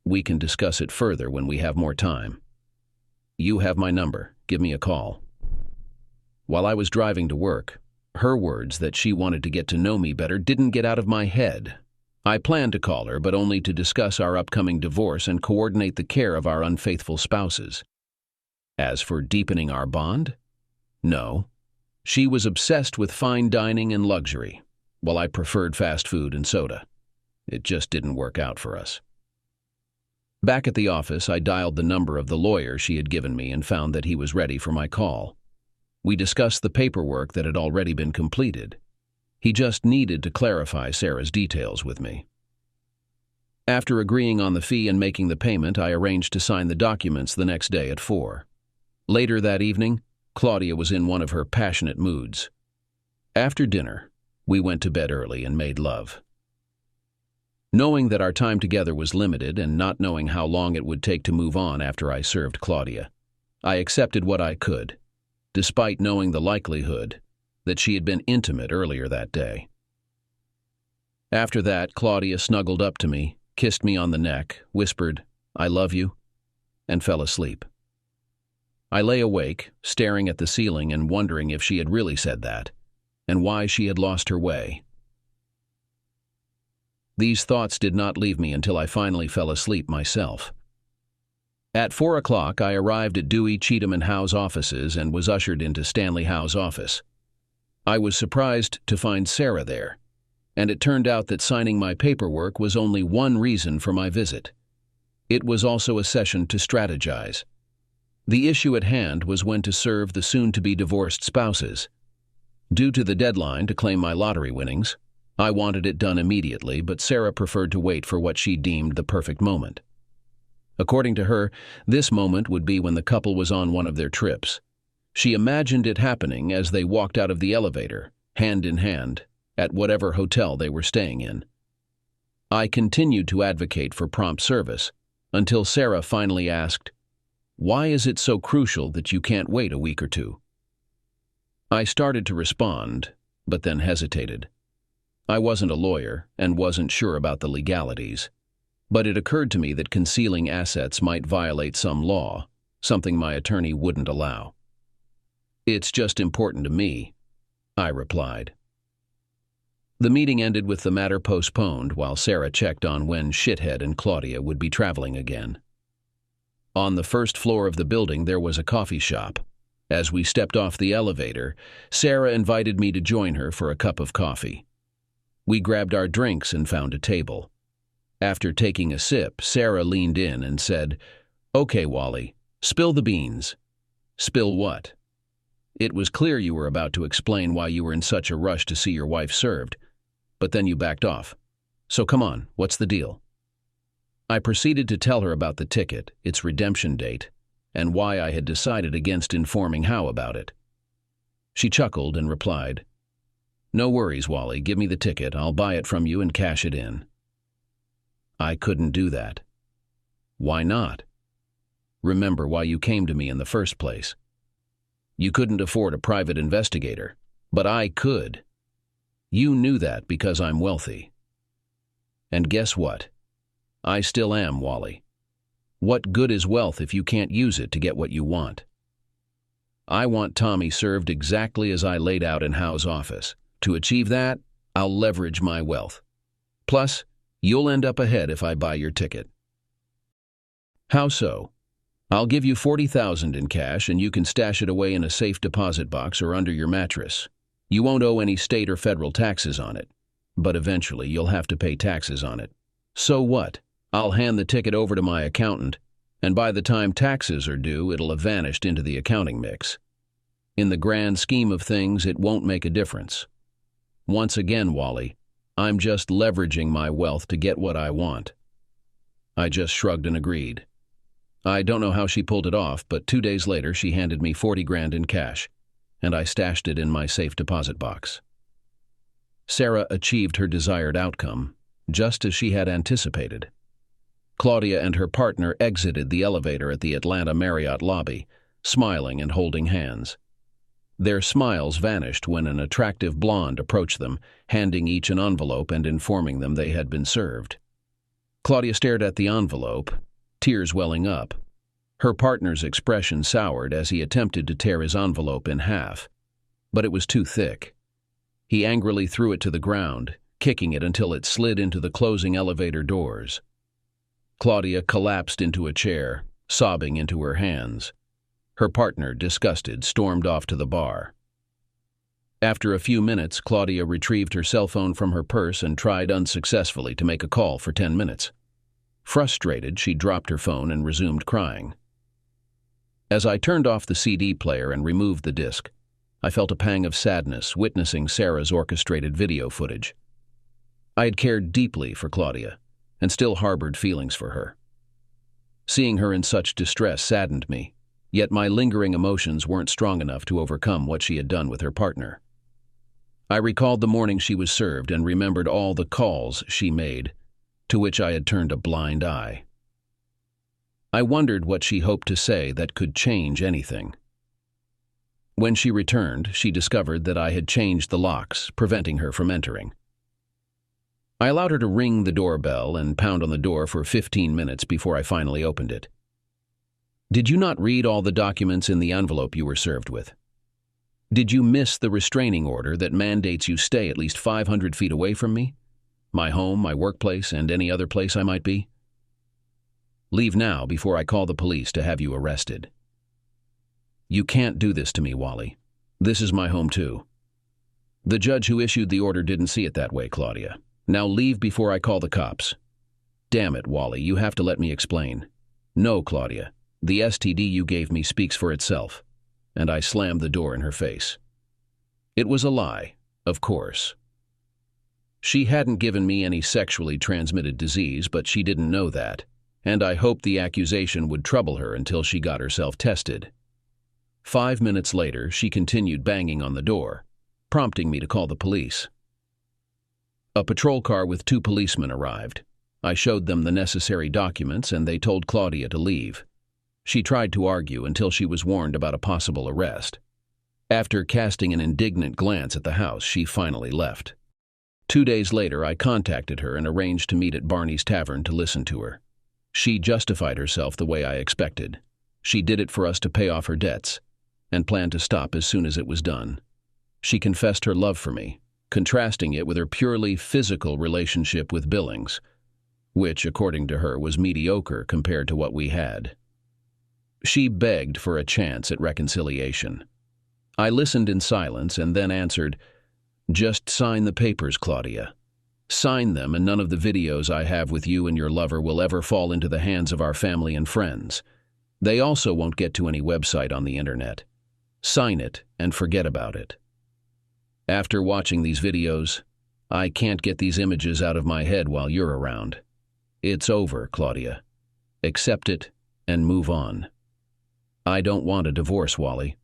We can discuss it further when we have more time. You have my number. Give me a call. While I was driving to work, her words that she wanted to get to know me better didn't get out of my head. I planned to call her, but only to discuss our upcoming divorce and coordinate the care of our unfaithful spouses. As for deepening our bond? No. She was obsessed with fine dining and luxury, while I preferred fast food and soda. It just didn't work out for us. Back at the office, I dialed the number of the lawyer she had given me and found that he was ready for my call. We discussed the paperwork that had already been completed. He just needed to clarify Sarah's details with me. After agreeing on the fee and making the payment, I arranged to sign the documents the next day at 4. Later that evening, Claudia was in one of her passionate moods. After dinner, we went to bed early and made love. Knowing that our time together was limited and not knowing how long it would take to move on after I served Claudia, I accepted what I could, despite knowing the likelihood that she had been intimate earlier that day. After that, Claudia snuggled up to me, kissed me on the neck, whispered, "I love you," and fell asleep. I lay awake, staring at the ceiling and wondering if she had really said that, and why she had lost her way. These thoughts did not leave me until I finally fell asleep myself. At 4 o'clock, I arrived at Dewey, Cheatham & Howe's offices and was ushered into Stanley Howe's office. I was surprised to find Sarah there, and it turned out that signing my paperwork was only one reason for my visit. It was also a session to strategize. The issue at hand was when to serve the soon-to-be divorced spouses. Due to the deadline to claim my lottery winnings, I wanted it done immediately, but Sarah preferred to wait for what she deemed the perfect moment. According to her, this moment would be when the couple was on one of their trips. She imagined it happening as they walked out of the elevator, hand in hand, at whatever hotel they were staying in. I continued to advocate for prompt service, until Sarah finally asked, "Why is it so crucial that you can't wait a week or two?" I started to respond, but then hesitated. I wasn't a lawyer and wasn't sure about the legalities, but it occurred to me that concealing assets might violate some law, something my attorney wouldn't allow. "It's just important to me," I replied. The meeting ended with the matter postponed while Sarah checked on when Shithead and Claudia would be traveling again. On the first floor of the building there was a coffee shop. As we stepped off the elevator, Sarah invited me to join her for a cup of coffee. We grabbed our drinks and found a table. After taking a sip, Sarah leaned in and said, "Okay, Wally, spill the beans." "Spill what?" "It was clear you were about to explain why you were in such a rush to see your wife served, but then you backed off. So come on, what's the deal?" I proceeded to tell her about the ticket, its redemption date, and why I had decided against informing Howe about it. She chuckled and replied, "No worries, Wally, give me the ticket, I'll buy it from you and cash it in." I couldn't do that. "Why not?" "Remember why you came to me in the first place. You couldn't afford a private investigator, but I could. You knew that because I'm wealthy. And guess what? I still am, Wally. What good is wealth if you can't use it to get what you want? I want Tommy served exactly as I laid out in Howe's office. To achieve that, I'll leverage my wealth. Plus, you'll end up ahead if I buy your ticket. How so? I'll give you $40,000 in cash and you can stash it away in a safe deposit box or under your mattress. You won't owe any state or federal taxes on it, but eventually you'll have to pay taxes on it. So what? I'll hand the ticket over to my accountant, and by the time taxes are due, it'll have vanished into the accounting mix. In the grand scheme of things, it won't make a difference. Once again, Wally, I'm just leveraging my wealth to get what I want. I just shrugged and agreed. I don't know how she pulled it off, but 2 days later she handed me $40,000 in cash, and I stashed it in my safe deposit box. Sarah achieved her desired outcome, just as she had anticipated. Claudia and her partner exited the elevator at the Atlanta Marriott lobby, smiling and holding hands. Their smiles vanished when an attractive blonde approached them, handing each an envelope and informing them they had been served. Claudia stared at the envelope, tears welling up. Her partner's expression soured as he attempted to tear his envelope in half, but it was too thick. He angrily threw it to the ground, kicking it until it slid into the closing elevator doors. Claudia collapsed into a chair, sobbing into her hands. Her partner, disgusted, stormed off to the bar. After a few minutes, Claudia retrieved her cell phone from her purse and tried unsuccessfully to make a call for 10 minutes. Frustrated, she dropped her phone and resumed crying. As I turned off the CD player and removed the disc, I felt a pang of sadness witnessing Sarah's orchestrated video footage. I had cared deeply for Claudia, and still harbored feelings for her. Seeing her in such distress saddened me, yet my lingering emotions weren't strong enough to overcome what she had done with her partner. I recalled the morning she was served and remembered all the calls she made, to which I had turned a blind eye. I wondered what she hoped to say that could change anything. When she returned, she discovered that I had changed the locks, preventing her from entering. I allowed her to ring the doorbell and pound on the door for 15 minutes before I finally opened it. Did you not read all the documents in the envelope you were served with? Did you miss the restraining order that mandates you stay at least 500 feet away from me? My home, my workplace, and any other place I might be? Leave now before I call the police to have you arrested. You can't do this to me, Wally. This is my home too. The judge who issued the order didn't see it that way, Claudia. Now leave before I call the cops. Damn it, Wally, you have to let me explain. No, Claudia, the STD you gave me speaks for itself. And I slammed the door in her face. It was a lie, of course. She hadn't given me any sexually transmitted disease, but she didn't know that, and I hoped the accusation would trouble her until she got herself tested. 5 minutes later, she continued banging on the door, prompting me to call the police. A patrol car with 2 policemen arrived. I showed them the necessary documents and they told Claudia to leave. She tried to argue until she was warned about a possible arrest. After casting an indignant glance at the house, she finally left. 2 days later, I contacted her and arranged to meet at Barney's Tavern to listen to her. She justified herself the way I expected. She did it for us to pay off her debts, and planned to stop as soon as it was done. She confessed her love for me, contrasting it with her purely physical relationship with Billings, which, according to her, was mediocre compared to what we had. She begged for a chance at reconciliation. I listened in silence and then answered, "Just sign the papers, Claudia. Sign them and none of the videos I have with you and your lover will ever fall into the hands of our family and friends. They also won't get to any website on the internet. Sign it and forget about it." After watching these videos, I can't get these images out of my head while you're around. It's over, Claudia. Accept it and move on. I don't want a divorce, Wally.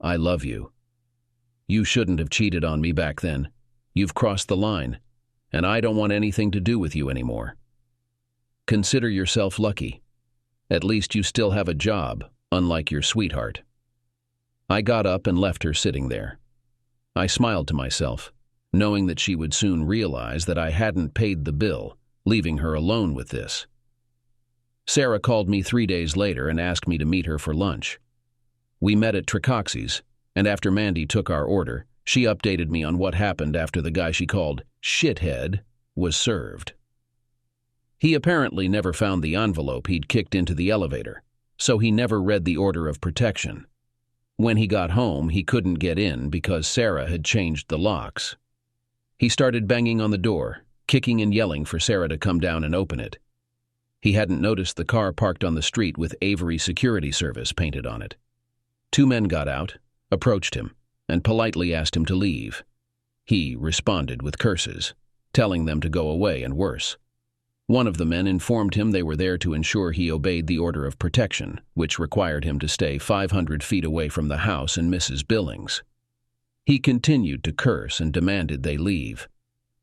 I love you. You shouldn't have cheated on me back then. You've crossed the line, and I don't want anything to do with you anymore. Consider yourself lucky. At least you still have a job, unlike your sweetheart. I got up and left her sitting there. I smiled to myself, knowing that she would soon realize that I hadn't paid the bill, leaving her alone with this. Sarah called me 3 days later and asked me to meet her for lunch. We met at Tricoxi's, and after Mandy took our order, she updated me on what happened after the guy she called shithead was served. He apparently never found the envelope he'd kicked into the elevator, so he never read the order of protection. When he got home, he couldn't get in because Sarah had changed the locks. He started banging on the door, kicking and yelling for Sarah to come down and open it. He hadn't noticed the car parked on the street with Avery Security Service painted on it. 2 men got out, approached him, and politely asked him to leave. He responded with curses, telling them to go away and worse. One of the men informed him they were there to ensure he obeyed the order of protection, which required him to stay 500 feet away from the house and Mrs. Billings. He continued to curse and demanded they leave.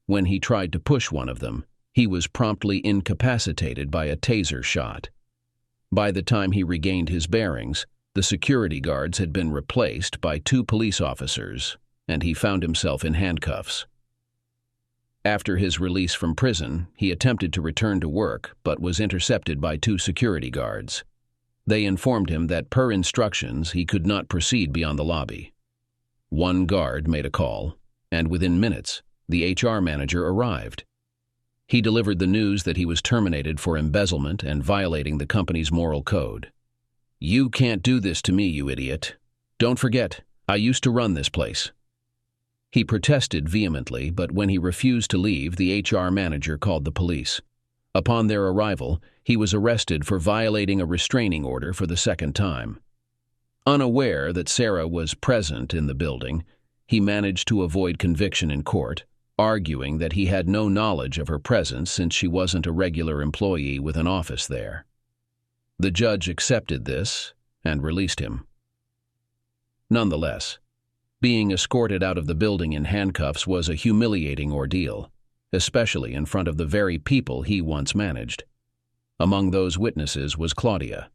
When he tried to push one of them, he was promptly incapacitated by a taser shot. By the time he regained his bearings, the security guards had been replaced by 2 police officers, and he found himself in handcuffs. After his release from prison, he attempted to return to work, but was intercepted by 2 security guards. They informed him that per instructions he could not proceed beyond the lobby. 1 guard made a call, and within minutes, the HR manager arrived. He delivered the news that he was terminated for embezzlement and violating the company's moral code. "You can't do this to me, you idiot. Don't forget, I used to run this place." He protested vehemently, but when he refused to leave, the HR manager called the police. Upon their arrival, he was arrested for violating a restraining order for the 2nd time. Unaware that Sarah was present in the building, he managed to avoid conviction in court, arguing that he had no knowledge of her presence since she wasn't a regular employee with an office there. The judge accepted this and released him. Nonetheless, being escorted out of the building in handcuffs was a humiliating ordeal, especially in front of the very people he once managed. Among those witnesses was Claudia.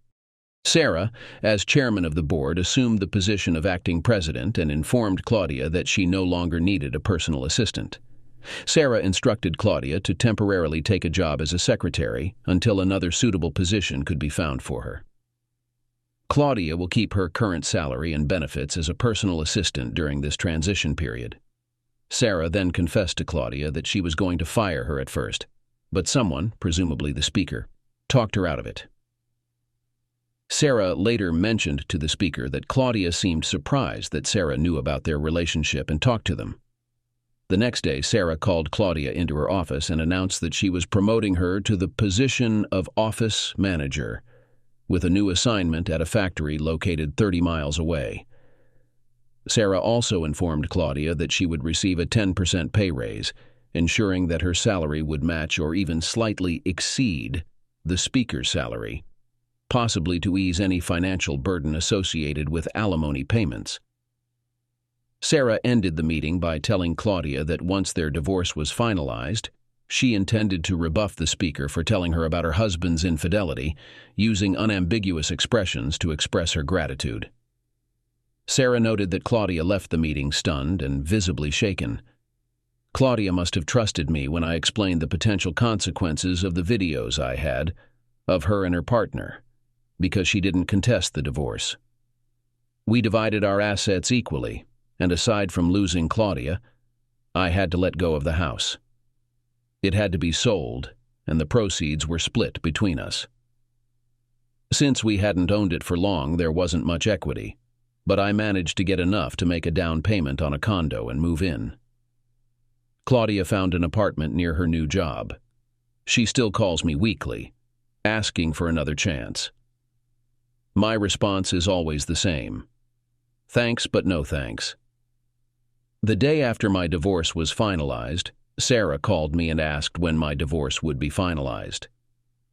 Sarah, as chairman of the board, assumed the position of acting president and informed Claudia that she no longer needed a personal assistant. Sarah instructed Claudia to temporarily take a job as a secretary until another suitable position could be found for her. Claudia will keep her current salary and benefits as a personal assistant during this transition period. Sarah then confessed to Claudia that she was going to fire her at first, but someone, presumably the speaker, talked her out of it. Sarah later mentioned to the speaker that Claudia seemed surprised that Sarah knew about their relationship and talked to them. The next day, Sarah called Claudia into her office and announced that she was promoting her to the position of office manager, with a new assignment at a factory located 30 miles away. Sarah also informed Claudia that she would receive a 10% pay raise, ensuring that her salary would match or even slightly exceed the speaker's salary, possibly to ease any financial burden associated with alimony payments. Sarah ended the meeting by telling Claudia that once their divorce was finalized, she intended to rebuff the speaker for telling her about her husband's infidelity, using unambiguous expressions to express her gratitude. Sarah noted that Claudia left the meeting stunned and visibly shaken. Claudia must have trusted me when I explained the potential consequences of the videos I had of her and her partner, because she didn't contest the divorce. We divided our assets equally, and aside from losing Claudia, I had to let go of the house. It had to be sold, and the proceeds were split between us. Since we hadn't owned it for long, there wasn't much equity, but I managed to get enough to make a down payment on a condo and move in. Claudia found an apartment near her new job. She still calls me weekly, asking for another chance. My response is always the same: thanks, but no thanks. The day after my divorce was finalized, Sarah called me and asked when my divorce would be finalized.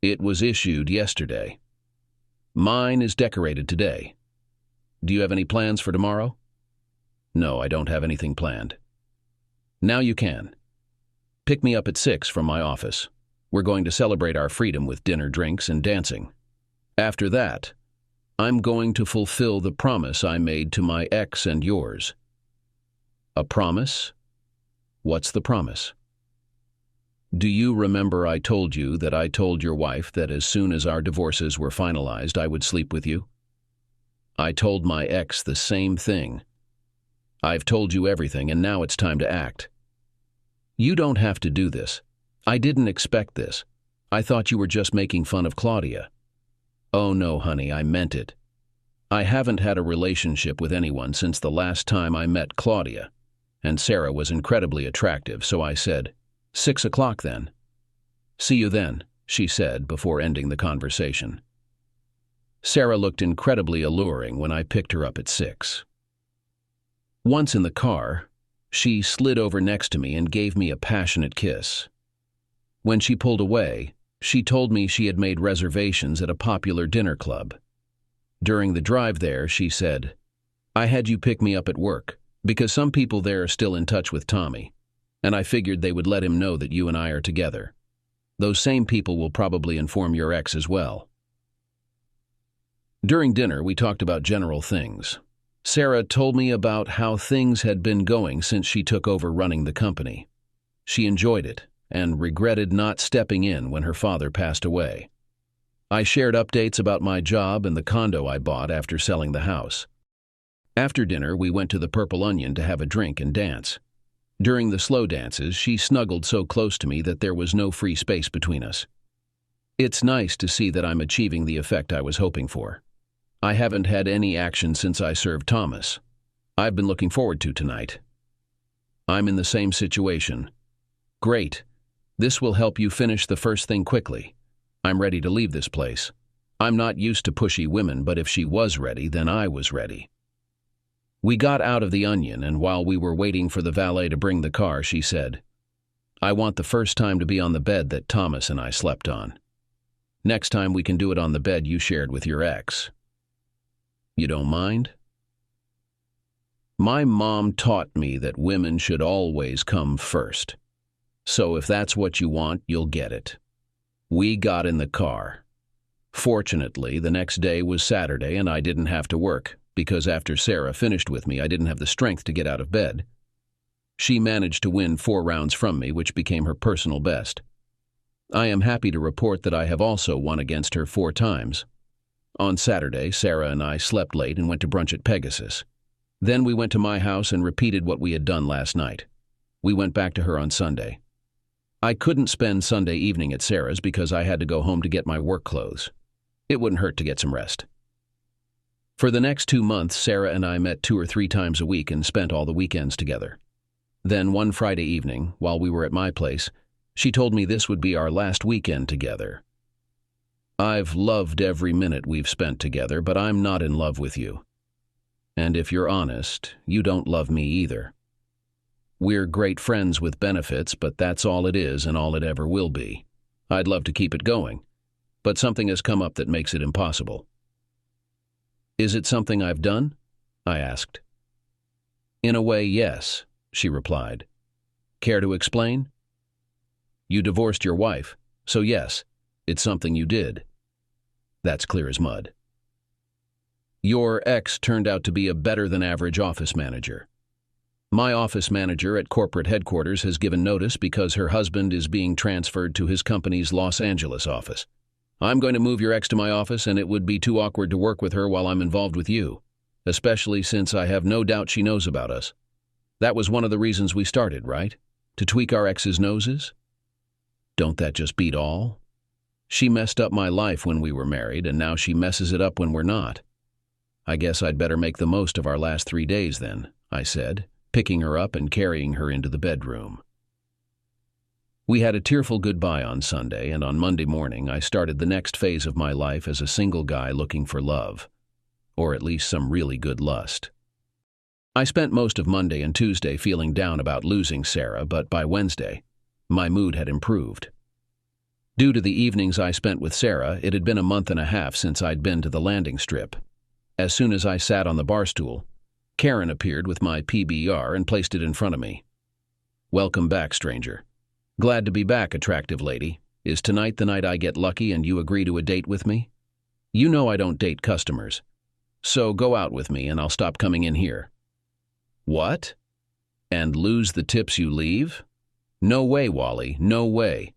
It was issued yesterday. Mine is decorated today. Do you have any plans for tomorrow? No, I don't have anything planned. Now you can. Pick me up at 6 from my office. We're going to celebrate our freedom with dinner, drinks, and dancing. After that, I'm going to fulfill the promise I made to my ex and yours. A promise? What's the promise? Do Do you remember I told you that I told your wife that as soon as our divorces were finalized, I would sleep with you? I told my ex the same thing. I've told you everything, and now it's time to act. You don't have to do this. I didn't expect this. I thought you were just making fun of Claudia. Oh no, honey, I meant it. I haven't had a relationship with anyone since the last time I met Claudia, and Sarah was incredibly attractive, so I said, 6 o'clock then. See you then, she said before ending the conversation. Sarah looked incredibly alluring when I picked her up at 6. Once in the car, she slid over next to me and gave me a passionate kiss. When she pulled away, she told me she had made reservations at a popular dinner club. During the drive there, she said, I had you pick me up at work because some people there are still in touch with Tommy, and I figured they would let him know that you and I are together. Those same people will probably inform your ex as well. During dinner, we talked about general things. Sarah told me about how things had been going since she took over running the company. She enjoyed it and regretted not stepping in when her father passed away. I shared updates about my job and the condo I bought after selling the house. After dinner, we went to the Purple Onion to have a drink and dance. During the slow dances, she snuggled so close to me that there was no free space between us. It's nice to see that I'm achieving the effect I was hoping for. I haven't had any action since I served Thomas. I've been looking forward to tonight. I'm in the same situation. Great. This will help you finish the first thing quickly. I'm ready to leave this place. I'm not used to pushy women, but if she was ready, then I was ready. We got out of the Onion, and while we were waiting for the valet to bring the car, she said, I want the first time to be on the bed that Thomas and I slept on. Next time we can do it on the bed you shared with your ex. You don't mind? My mom taught me that women should always come first. So if that's what you want, you'll get it. We got in the car. Fortunately, the next day was Saturday and I didn't have to work, because after Sarah finished with me, I didn't have the strength to get out of bed. She managed to win 4 rounds from me, which became her personal best. I am happy to report that I have also won against her 4 times. On Saturday, Sarah and I slept late and went to brunch at Pegasus. Then we went to my house and repeated what we had done last night. We went back to her on Sunday. I couldn't spend Sunday evening at Sarah's because I had to go home to get my work clothes. It wouldn't hurt to get some rest. For the next 2 months, Sarah and I met 2 or 3 times a week and spent all the weekends together. Then one Friday evening, while we were at my place, she told me this would be our last weekend together. I've loved every minute we've spent together, but I'm not in love with you. And if you're honest, you don't love me either. We're great friends with benefits, but that's all it is and all it ever will be. I'd love to keep it going, but something has come up that makes it impossible. Is it something I've done? I asked. In a way, yes, she replied. Care to explain? You divorced your wife, so yes, it's something you did. That's clear as mud. Your ex turned out to be a better-than-average office manager. My office manager at corporate headquarters has given notice because her husband is being transferred to his company's Los Angeles office. I'm going to move your ex to my office, and it would be too awkward to work with her while I'm involved with you, especially since I have no doubt she knows about us. That was one of the reasons we started, right? To tweak our ex's noses? Don't that just beat all? She messed up my life when we were married, and now she messes it up when we're not. I guess I'd better make the most of our last 3 days then, I said, picking her up and carrying her into the bedroom. We had a tearful goodbye on Sunday, and on Monday morning I started the next phase of my life as a single guy looking for love, or at least some really good lust. I spent most of Monday and Tuesday feeling down about losing Sarah, but by Wednesday, my mood had improved. Due to the evenings I spent with Sarah, it had been a month and a half since I'd been to the landing strip. As soon as I sat on the bar stool, Karen appeared with my PBR and placed it in front of me. Welcome back, stranger. Glad to be back, attractive lady. Is tonight the night I get lucky and you agree to a date with me? You know I don't date customers. So go out with me and I'll stop coming in here. What? And lose the tips you leave? No way, Wally, no way.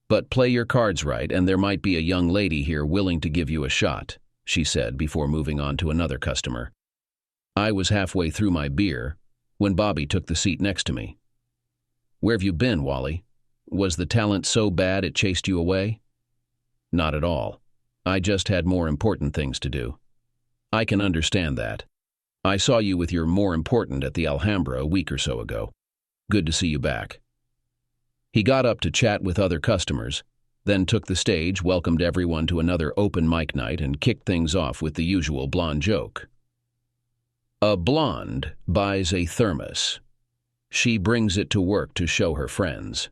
But play your cards right, and there might be a young lady here willing to give you a shot, she said before moving on to another customer. I was halfway through my beer when Bobby took the seat next to me. Where have you been, Wally? Was the talent so bad it chased you away? Not at all. I just had more important things to do. I can understand that. I saw you with your more important at the Alhambra a week or so ago. Good to see you back. He got up to chat with other customers, then took the stage, welcomed everyone to another open mic night, and kicked things off with the usual blonde joke. A blonde buys a thermos. She brings it to work to show her friends.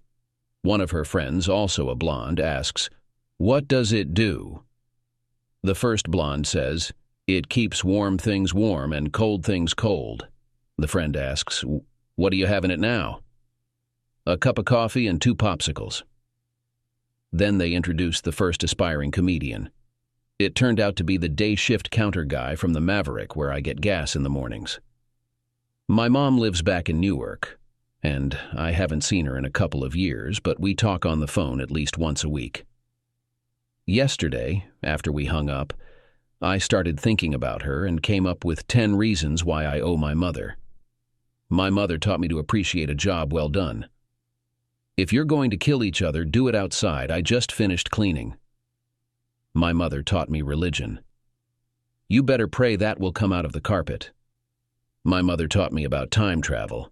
One of her friends, also a blonde, asks, "What does it do?" The first blonde says, "It keeps warm things warm and cold things cold." The friend asks, "What do you have in it now?" "A cup of coffee and 2 popsicles. Then they introduced the first aspiring comedian. It turned out to be the day shift counter guy from the Maverick, where I get gas in the mornings. My mom lives back in Newark, and I haven't seen her in a couple of years, but we talk on the phone at least once a week. Yesterday, after we hung up, I started thinking about her and came up with 10 reasons why I owe my mother. My mother taught me to appreciate a job well done. If you're going to kill each other, do it outside. I just finished cleaning. My mother taught me religion. You better pray that will come out of the carpet. My mother taught me about time travel.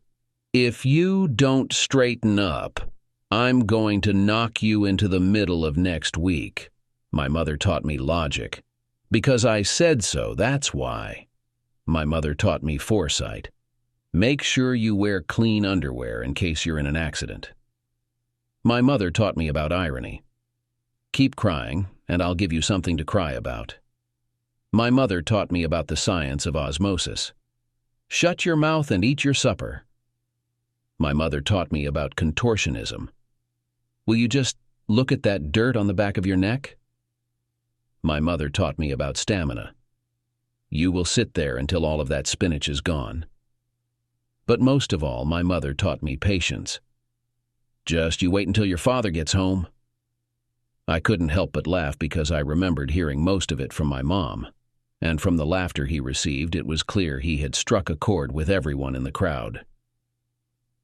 If you don't straighten up, I'm going to knock you into the middle of next week. My mother taught me logic. Because I said so, that's why. My mother taught me foresight. Make sure you wear clean underwear in case you're in an accident. My mother taught me about irony. Keep crying, and I'll give you something to cry about. My mother taught me about the science of osmosis. Shut your mouth and eat your supper. My mother taught me about contortionism. Will you just look at that dirt on the back of your neck? My mother taught me about stamina. You will sit there until all of that spinach is gone. But most of all, my mother taught me patience. Just you wait until your father gets home. I couldn't help but laugh because I remembered hearing most of it from my mom, and from the laughter he received, it was clear he had struck a chord with everyone in the crowd.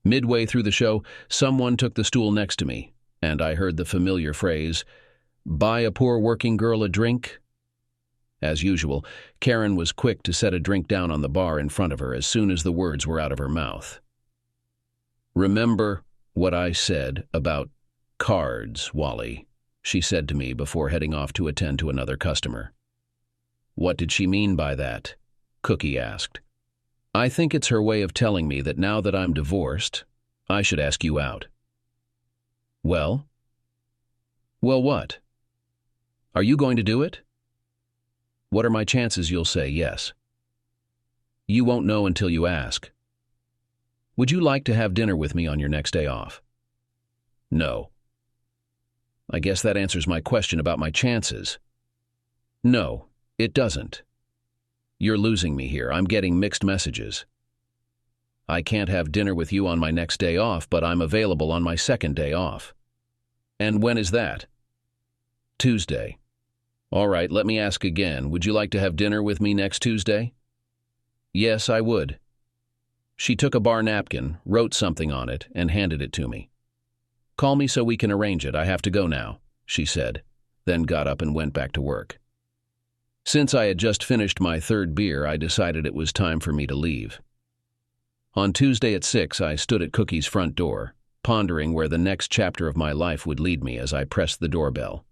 Midway through the show, someone took the stool next to me, and I heard the familiar phrase, "Buy a poor working girl a drink?" As usual, Karen was quick to set a drink down on the bar in front of her as soon as the words were out of her mouth. "Remember what I said about cards, Wally," she said to me before heading off to attend to another customer. "What did she mean by that?" Cookie asked. "I think it's her way of telling me that now that I'm divorced, I should ask you out." "Well?" "Well, what? Are you going to do it?" "What are my chances you'll say yes?" "You won't know until you ask." "Would you like to have dinner with me on your next day off?" "No." "I guess that answers my question about my chances." "No, it doesn't. You're losing me here. I'm getting mixed messages." "I can't have dinner with you on my next day off, but I'm available on my second day off." "And when is that?" "Tuesday." "All right, let me ask again. Would you like to have dinner with me next Tuesday?" "Yes, I would." She took a bar napkin, wrote something on it, and handed it to me. "Call me so we can arrange it. I have to go now," she said, then got up and went back to work. Since I had just finished my 3rd beer, I decided it was time for me to leave. On Tuesday at 6, I stood at Cookie's front door, pondering where the next chapter of my life would lead me as I pressed the doorbell.